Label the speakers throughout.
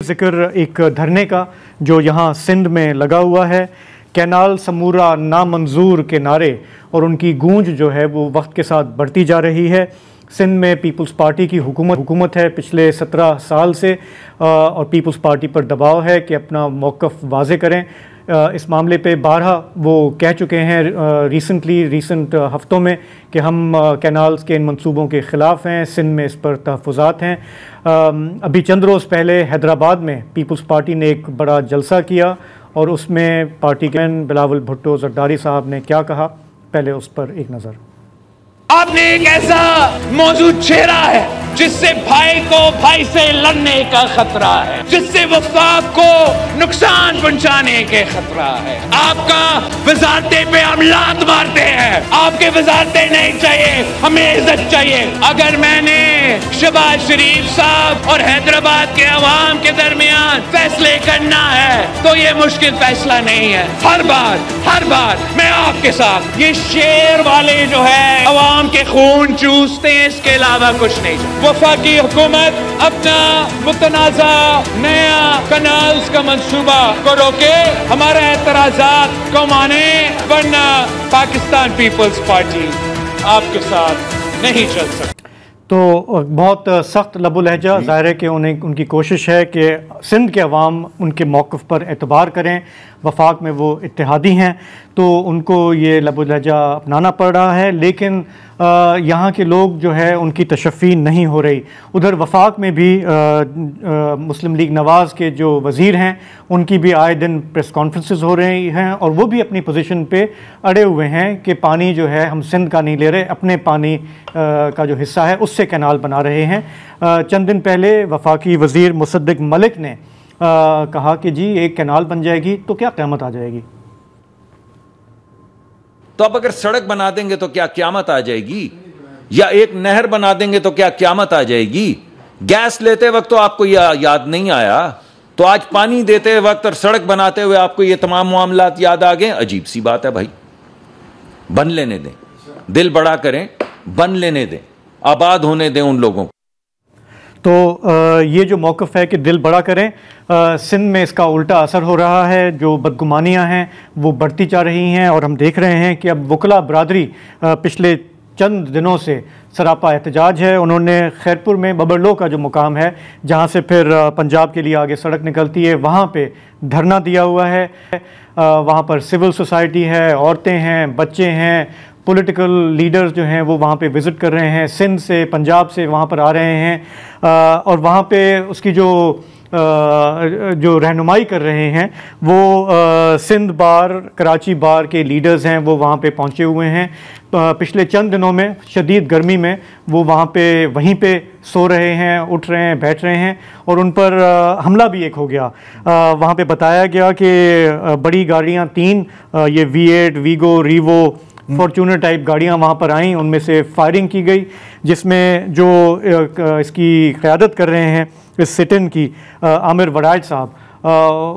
Speaker 1: जिक्र एक धरने का जो यहाँ सिंध में लगा हुआ है, कैनाल समूरा नामंजूर के नारे और उनकी गूंज जो है वो वक्त के साथ बढ़ती जा रही है। सिंध में पीपल्स पार्टी की हुकूमत है पिछले 17 साल से और पीपल्स पार्टी पर दबाव है कि अपना मौक़िफ़ वाज़े करें। इस मामले पे 12 वो कह चुके हैं रिसेंट हफ़्तों में कि हम कैनाल्स के इन मंसूबों के ख़िलाफ़ हैं, सिंध में इस पर तहफ़्फ़ुज़ात हैं। अभी चंद रोज़ पहले हैदराबाद में पीपल्स पार्टी ने एक बड़ा जलसा किया और उसमें पार्टी के बिलावल भुट्टो ज़रदारी साहब ने क्या कहा, पहले उस पर एक नज़र।
Speaker 2: आपने एक ऐसा मौजूद चेहरा है जिससे भाई को भाई से लड़ने का खतरा है, जिससे वफाक को नुकसान पहुंचाने के खतरा है। आपका वजारते पे हम लात मारते हैं, आपके वजारते नहीं चाहिए, हमें इज्जत चाहिए। अगर मैंने शहबाज शरीफ साहब और हैदराबाद के अवाम के दरमियान फैसले करना है तो ये मुश्किल फैसला नहीं है। हर बार मैं आपके साथ। ये शेर वाले जो है अवाम के खून चूसते हैं, इसके अलावा कुछ नहीं चाहिए। वफाकी हुकूमत अपना मुतनाज़ा नया कैनाल्स का मंसूबा को रोके, हमारे एतराज़ात को माने, वरना पाकिस्तान पीपल्स पार्टी आपके साथ नहीं चल सकती।
Speaker 1: तो बहुत सख्त लबो लहजा ज़ाहिर है कि उनकी कोशिश है कि सिंध के अवाम उनके मौक़िफ़ पर एतबार करें। वफाक में वो इत्तेहादी हैं तो उनको ये लबो लहजा अपनाना पड़ रहा है, लेकिन यहाँ के लोग जो है उनकी तशफ़ी नहीं हो रही। उधर वफाक में भी मुस्लिम लीग नवाज़ के जो वज़ीर हैं उनकी भी आए दिन प्रेस कॉन्फ्रेंसेस हो रही हैं और वो भी अपनी पोजीशन पे अड़े हुए हैं कि पानी जो है हम सिंध का नहीं ले रहे, अपने पानी का जो हिस्सा है उससे कैनाल बना रहे हैं। चंद दिन पहले वफाकी वज़ीर मुसद्दिक मलिक ने कहा कि जी एक कैनाल बन जाएगी तो क्या क़यामत आ जाएगी।
Speaker 3: तो अब अगर सड़क बना देंगे तो क्या क़यामत आ जाएगी, या एक नहर बना देंगे तो क्या क़यामत आ जाएगी। गैस लेते वक्त तो आपको यह याद नहीं आया, तो आज पानी देते वक्त और सड़क बनाते हुए आपको ये तमाम मामलात याद आ गए। अजीब सी बात है भाई, बन लेने दें, दिल बड़ा करें, बन लेने दें, आबाद होने दें उन लोगों को।
Speaker 1: तो ये जो मौक़िफ़ है कि दिल बड़ा करें, सिंध में इसका उल्टा असर हो रहा है। जो बदगुमानियाँ हैं वो बढ़ती जा रही हैं और हम देख रहे हैं कि अब वकला बरादरी पिछले चंद दिनों से सरापा एहतजाज है। उन्होंने खैरपुर में बबरलो का जो मुकाम है जहाँ से फिर पंजाब के लिए आगे सड़क निकलती है, वहाँ पे धरना दिया हुआ है। वहाँ पर सिविल सोसाइटी है, औरतें हैं, बच्चे हैं, पॉलिटिकल लीडर्स जो हैं वो वहाँ पे विज़िट कर रहे हैं, सिंध से पंजाब से वहाँ पर आ रहे हैं और वहाँ पे उसकी जो रहनुमाई कर रहे हैं वो सिंध बार, कराची बार के लीडर्स हैं, वो वहाँ पे पहुँचे हुए हैं। पिछले चंद दिनों में शदीद गर्मी में वो वहाँ पे वहीं पे सो रहे हैं, उठ रहे हैं, बैठ रहे हैं और उन पर हमला भी एक हो गया। वहाँ पे बताया गया कि बड़ी गाड़ियाँ 3 ये V8, we go, Revo, Fortuner type गाड़ियाँ वहाँ पर आईं, उनमें से फायरिंग की गई, जिसमें जो इसकी क़यादत कर रहे हैं इस सिट-इन की आमिर वड़ाइच साहब,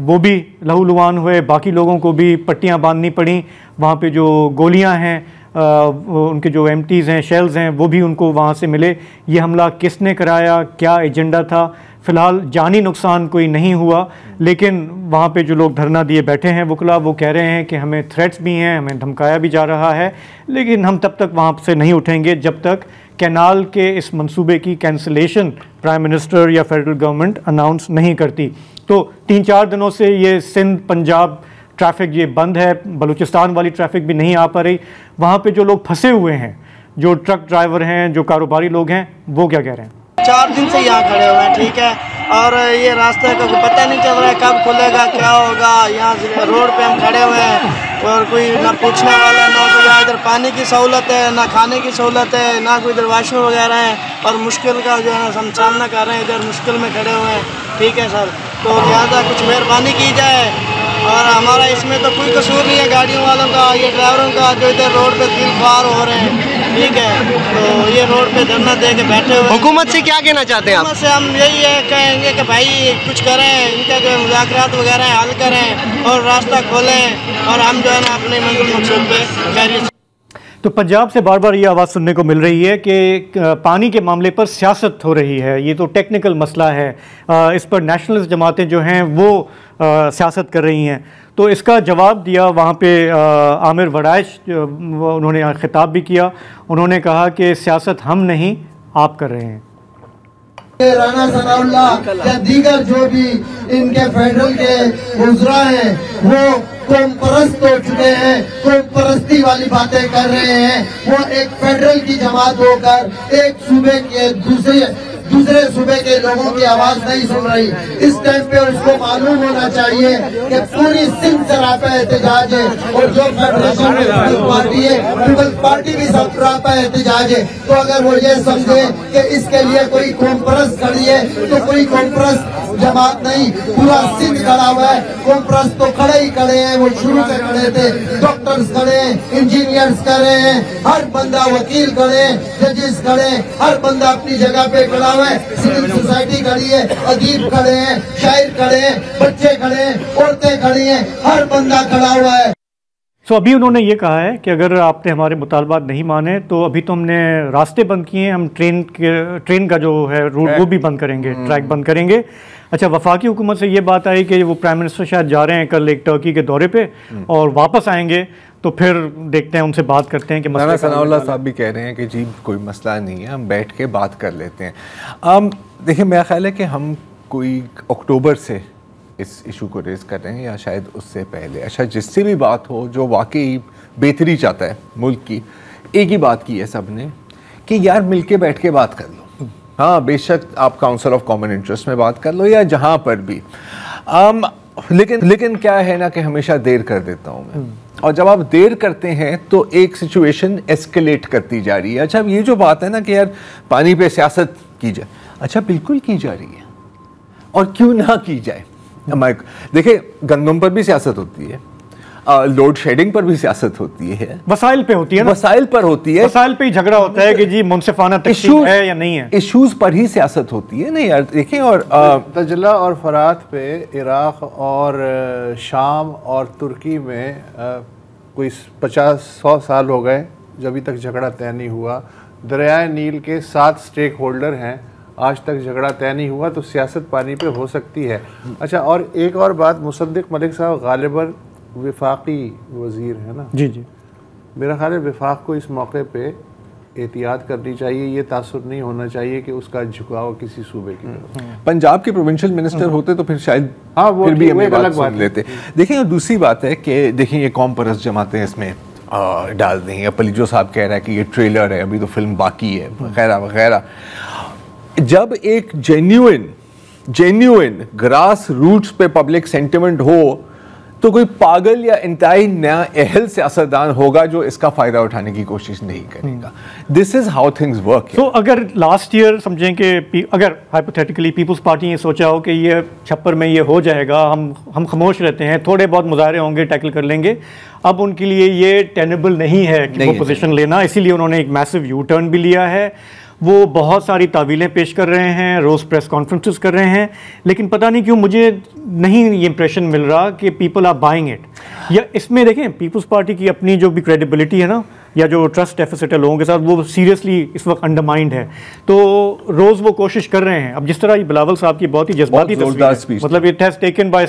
Speaker 1: वो भी लहूलुहान हुए। बाकी लोगों को भी पट्टियाँ बांधनी पड़ी। वहाँ पे जो गोलियाँ हैं उनके जो एमटीज़ हैं, शेल्स हैं, वो भी उनको वहाँ से मिले। ये हमला किसने कराया, क्या एजेंडा था, फ़िलहाल जानी नुकसान कोई नहीं हुआ, लेकिन वहाँ पे जो लोग धरना दिए बैठे हैं वकला, वो कह रहे हैं कि हमें थ्रेट्स भी हैं, हमें धमकाया भी जा रहा है, लेकिन हम तब तक वहाँ से नहीं उठेंगे जब तक कैनाल के इस मंसूबे की कैंसिलेशन प्राइम मिनिस्टर या फेडरल गवर्नमेंट अनाउंस नहीं करती। तो 3-4 दिनों से ये सिंध पंजाब ट्रैफिक ये बंद है, बलूचिस्तान वाली ट्रैफिक भी नहीं आ पा रही। वहाँ पे जो लोग फंसे हुए हैं, जो ट्रक ड्राइवर हैं, जो कारोबारी लोग हैं, वो क्या कह रहे हैं।
Speaker 4: 4 दिन से यहाँ खड़े हुए हैं, ठीक है, और ये रास्ते का पता नहीं चल रहा है कब खुलेगा, क्या होगा। यहाँ रोड पे हम खड़े हुए हैं और कोई ना पूछने वाला, ना कोई इधर पानी की सहूलत है, ना खाने की सहूलत है, ना कोई इधर वाशरूम वगैरह है और मुश्किल का जो है हम सामना कर रहे हैं, इधर मुश्किल में खड़े हुए हैं, ठीक है सर। तो लिहाजा कुछ मेहरबानी की जाए और हमारा इसमें तो कोई कसूर नहीं है गाड़ियों वालों का, ये ड्राइवरों का जो इधर रोड पे दिल ख्वार हो रहे हैं, ठीक है। तो ये रोड पे धरना दे के बैठे हुए।
Speaker 5: हुकूमत से क्या कहना चाहते हैं आप?
Speaker 4: हुकूमत से हम यही है कहेंगे कि भाई कुछ करें, इनका जो मुज़ाकरात वगैरह हल करें और रास्ता खोलें और हम जो है ना अपने मंजिल मकसूद पे खैरियत।
Speaker 1: तो पंजाब से बार बार ये आवाज़ सुनने को मिल रही है कि पानी के मामले पर सियासत हो रही है, ये तो टेक्निकल मसला है, इस पर नेशनलिस्ट जमातें जो हैं वो सियासत कर रही हैं। तो इसका जवाब दिया वहाँ पे आमिर वड़ाइश, उन्होंने खिताब भी किया, उन्होंने कहा कि सियासत हम नहीं आप कर रहे हैं।
Speaker 5: राना सनाउल्लाह या दीगर जो भी इनके फेडरल के वज़रा हैं वो कौम परस्त हो चुके हैं, कौम परस्ती वाली बातें कर रहे हैं। वो एक फेडरल की जमात होकर एक सूबे के दूसरे सूबे के लोगों की आवाज नहीं सुन रही। इस टाइम पे उसको मालूम होना चाहिए कि पूरी सिंध सरापा एहतजाज है और जो फेडरेशन में पीपल्स पार्टी है, पीपल्स पार्टी भी सरापा एहतजाज है। तो अगर वो ये समझे कि इसके लिए कोई कौम परस्त खड़ी है तो कोई कौम परस्त जमात नहीं, पूरा सिंध खड़ा हुआ है। कौम परस्त तो खड़े ही खड़े हैं, वो शुरू से खड़े थे। डॉक्टर्स खड़े हैं, इंजीनियर्स खड़े हैं, हर बंदा वकील खड़े हैं, जजेस खड़े हैं, हर बंदा अपनी जगह पे खड़ा हुआ है। सिविल सोसाइटी खड़ी है, अदीब खड़े हैं, शायर खड़े हैं, बच्चे खड़े हैं, औरतें खड़ी हैं, हर बंदा खड़ा हुआ है।
Speaker 1: तो अभी उन्होंने ये कहा है कि अगर आपने हमारे मुतालबात नहीं माने तो अभी तो हमने रास्ते बंद किए हैं, हम ट्रेन का जो है रूट वो भी बंद करेंगे, ट्रैक बंद करेंगे। अच्छा, वफाकी हुकूमत से ये बात आई कि वो प्राइम मिनिस्टर शायद जा रहे हैं कल एक टर्की के दौरे पे और वापस आएंगे, तो फिर देखते हैं, उनसे बात करते हैं कि
Speaker 6: राना सनाउल्लाह साहब भी कह रहे हैं कि जी कोई मसला नहीं है, हम बैठ के बात कर लेते हैं। देखिए, मेरा ख्याल है कि हम कोई अक्टूबर से इस इशू को रेज़ कर रहे हैं या शायद उससे पहले। अच्छा, जिससे भी बात हो जो वाकई बेहतरी चाहता है मुल्क की, एक ही बात की है सब ने कि यार मिल के बैठ के बात कर लो। हाँ, बेशक आप काउंसिल ऑफ कॉमन इंटरेस्ट में बात कर लो या जहाँ पर भी, लेकिन क्या है ना कि हमेशा देर कर देता हूँ मैं, और जब आप देर करते हैं तो एक सिचुएशन एस्केलेट करती जा रही है। अच्छा, अब ये जो बात है ना कि यार पानी पे सियासत की जाए, अच्छा बिल्कुल की जा रही है और क्यों ना की जाए। देखिए, गंदम पर भी सियासत होती है, लोड शेडिंग पर भी सियासत होती है, वसाइल पे होती है ना, वसाइल पर होती है, वसाइल पे ही झगड़ा होता है कि जी मुनसिफाना तकसीम है या नहीं है, इश्यूज पर ही सियासत होती है। नहीं यार, देखिए, और
Speaker 7: तजला और फरात पे इराक़ और शाम और तुर्की में कोई 50-100 साल हो गए जब अभी तक झगड़ा तय नहीं हुआ। दरियाए नील के 7 स्टेक होल्डर हैं, आज तक झगड़ा तय नहीं हुआ, तो सियासत पानी पे हो सकती है। अच्छा, और एक और बात, मुसद्दिक मलिक साहब गालिबन विफाकी वज़ीर है ना
Speaker 1: जी जी,
Speaker 7: मेरा ख्याल है विफाक को इस मौके पे एहतियात करनी चाहिए, ये तासुर नहीं होना चाहिए कि उसका झुकाव किसी सूबे की तरफ।
Speaker 6: पंजाब के प्रोविंशियल मिनिस्टर होते तो फिर शायद
Speaker 7: वो
Speaker 6: फिर भी हमें
Speaker 7: एक अलग बात
Speaker 6: लेते। देखिए, और दूसरी बात है कि देखिए, ये कौम परस्त जमातें इसमें डाल दें, या पलीजो साहब कह रहा है कि ये ट्रेलर है, अभी तो फिल्म बाकी है, वगैरह वगैरह। जब एक जेन्युइन ग्रास रूट्स पे पब्लिक सेंटिमेंट हो तो कोई पागल या इंतहाई नया अहल सियासतदान होगा जो इसका फ़ायदा उठाने की कोशिश नहीं करेगा। This is how things work.
Speaker 1: तो अगर लास्ट ईयर समझें कि अगर हाइपोथेटिकली पीपल्स पार्टी ने सोचा हो कि ये छप्पर में ये हो जाएगा, हम खामोश रहते हैं, थोड़े बहुत मुजाहरे होंगे, टैकल कर लेंगे, अब उनके लिए ये टेनेबल नहीं है कि वो पोजीशन लेना, इसीलिए उन्होंने एक मैसिव यू टर्न भी लिया है। वो बहुत सारी तावीलें पेश कर रहे हैं, रोज़ प्रेस कॉन्फ्रेंसेस कर रहे हैं, लेकिन पता नहीं क्यों मुझे नहीं ये इंप्रेशन मिल रहा कि पीपल आर बाइंग इट। या इसमें देखें, पीपल्स पार्टी की अपनी जो भी क्रेडिबिलिटी है ना, या जो ट्रस्ट डेफिसिट है लोगों के साथ, वो सीरियसली इस वक्त अंडरमाइंड है। तो रोज़ वो कोशिश कर रहे हैं। अब जिस तरह बिलावल साहब की बहुत ही जज्बाती तस्वीर, मतलब इट हैज़ टेकन बाय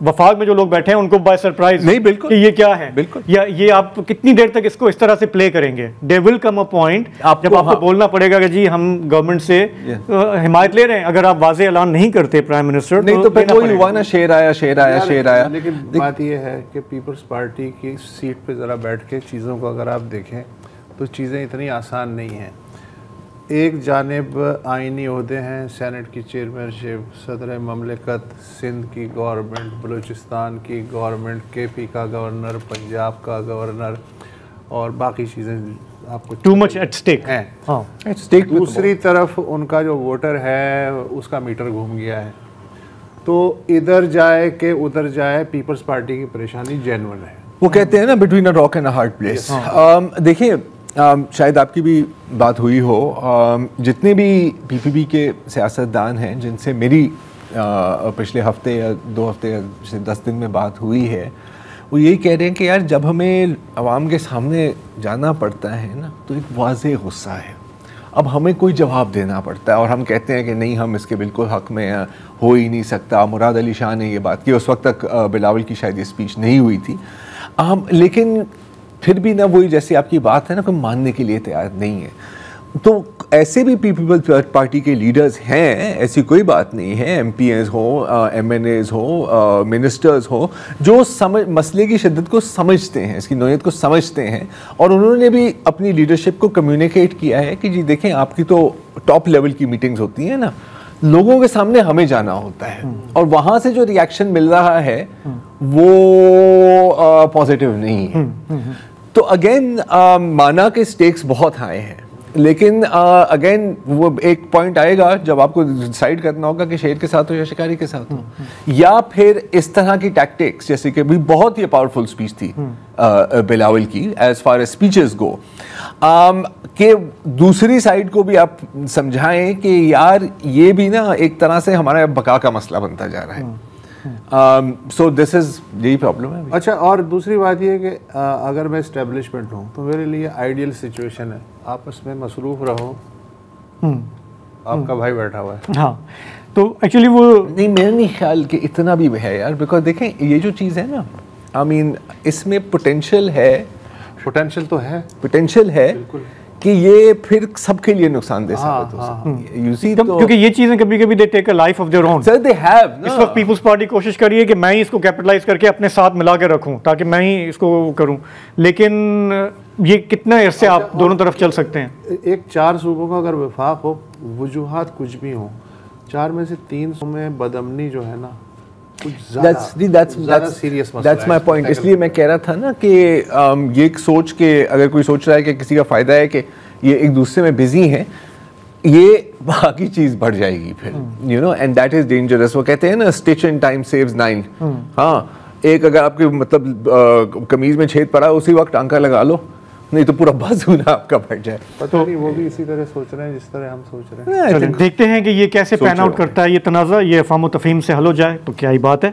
Speaker 1: वफाक में जो लोग बैठे हैं उनको बाय सरप्राइज,
Speaker 6: नहीं बिल्कुल कि
Speaker 1: ये क्या है,
Speaker 6: बिल्कुल,
Speaker 1: या ये आप कितनी देर तक इसको इस तरह से प्ले करेंगे। They will come a point जब आपको बोलना पड़ेगा कि जी हम गवर्नमेंट से हिमायत ले रहे हैं। अगर आप वाज़ेह ऐलान नहीं करते प्राइम मिनिस्टर,
Speaker 6: नहीं तो फिर वही हुआ ना, शेर आया।
Speaker 7: लेकिन बात ये है कि पीपल्स पार्टी की सीट पे ज़रा बैठ के चीज़ों को अगर आप देखें तो चीज़ें इतनी आसान नहीं हैं। एक जानिब आइनी ओहदे हैं, सेनेट की चेयरमैनशिप, सदर ममलिकत, सिंध की गवर्नमेंट, बलूचिस्तान की गवर्नमेंट, KP का गवर्नर, पंजाब का गवर्नर, और बाकी चीज़ें आपको
Speaker 1: टू मच एट स्टेक
Speaker 7: हैं। दूसरी तरफ उनका जो वोटर है उसका मीटर घूम गया है, तो इधर जाए कि उधर जाए, पीपल्स पार्टी की परेशानी जेन्युइन है।
Speaker 6: वो कहते हैं ना, between a rock and a hard place. देखिए, शायद आपकी भी बात हुई हो, जितने भी PPP के सियासतदान हैं जिनसे मेरी पिछले हफ्ते या 2 हफ्ते या 10 दिन में बात हुई है, वो यही कह रहे हैं कि यार जब हमें आवाम के सामने जाना पड़ता है ना तो एक वाज़ेह गुस्सा है, अब हमें कोई जवाब देना पड़ता है और हम कहते हैं कि नहीं हम इसके बिल्कुल हक़ में हो ही नहीं सकता। मुराद अली शाह ने ये बात की, उस वक्त तक बिलावल की शायद ये स्पीच नहीं हुई थी, लेकिन फिर भी ना वही जैसे आपकी बात है ना, कोई मानने के लिए तैयार नहीं है। तो ऐसे भी पीपल्स पार्टी के लीडर्स हैं, ऐसी कोई बात नहीं है, MPs हो, MNAs हो, मिनिस्टर्स हो, जो मसले की शिद्दत को समझते हैं, इसकी नौयत को समझते हैं, और उन्होंने भी अपनी लीडरशिप को कम्युनिकेट किया है कि जी देखें आपकी तो टॉप लेवल की मीटिंग्स होती हैं ना, लोगों के सामने हमें जाना होता है, और वहाँ से जो रिएक्शन मिल रहा है वो पॉजिटिव नहीं है। तो अगेन माना के स्टेक्स बहुत हाई हैं, लेकिन अगेन वो एक पॉइंट आएगा जब आपको डिसाइड करना होगा कि शेर के साथ हो या शिकारी के साथ हो, या फिर इस तरह की टैक्टिक्स, जैसे कि भी बहुत ही पावरफुल स्पीच थी बिलावल की एज फार एज स्पीचेस गो, कि दूसरी साइड को भी आप समझाएं कि यार ये भी ना एक तरह से हमारा बका का मसला बनता जा रहा है। सो दिस इज यही प्रॉब्लम है।
Speaker 7: अच्छा, और दूसरी बात ये है कि अगर मैं इस्टेब्लिशमेंट हूँ तो मेरे लिए आइडियल सिचुएशन है आपस में मसरूफ़ रहो, आपका भाई बैठा हुआ है।
Speaker 1: हाँ, तो एक्चुअली वो
Speaker 6: नहीं, मेरा नहीं ख्याल कि इतना भी है यार, बिकॉज देखें ये जो चीज़ है ना, आई मीन इसमें पोटेंशियल है, पोटेंशियल है कि ये फिर सबके लिए नुकसानदेह साबित हो सकती है। You see, तो
Speaker 1: क्योंकि ये चीजें कभी-कभी they take a life of their own.
Speaker 6: Sir they have,
Speaker 1: इस वक्त पीपल्स पार्टी कोशिश कर रही है कि मैं ही इसको कैपिटलाइज करके अपने साथ मिला के रखूं ताकि मैं ही इसको करूं, लेकिन ये कितने अरसे आप दोनों तरफ चल सकते हैं।
Speaker 7: एक 4 सूबों का अगर वफाक हो, वजूहात कुछ भी हो, 4 में से 3 में बदअमनी जो है ना,
Speaker 6: That's my point। इसलिए मैं कह रहा था ना कि ये एक सोच के, अगर कोई सोच रहा है कि किसी का फायदा है कि ये एक दूसरे में बिजी हैं, ये बाकी चीज बढ़ जाएगी फिर, you know, and that is dangerous. वो कहते हैं ना स्टिच इन टाइम सेव्स 9। हाँ, एक अगर आपके मतलब कमीज में छेद पड़ा उसी वक्त टांका लगा लो, नहीं तो पूरा बाजू ना आपका फट जाए।
Speaker 7: पता नहीं वो भी इसी तरह सोच रहे हैं जिस तरह हम सोच रहे हैं।
Speaker 1: देखते हैं कि ये कैसे पैन आउट करता है, ये तनाज़ा, ये अफ़ाम व तफ़हीम से हल हो जाए तो क्या ही बात है।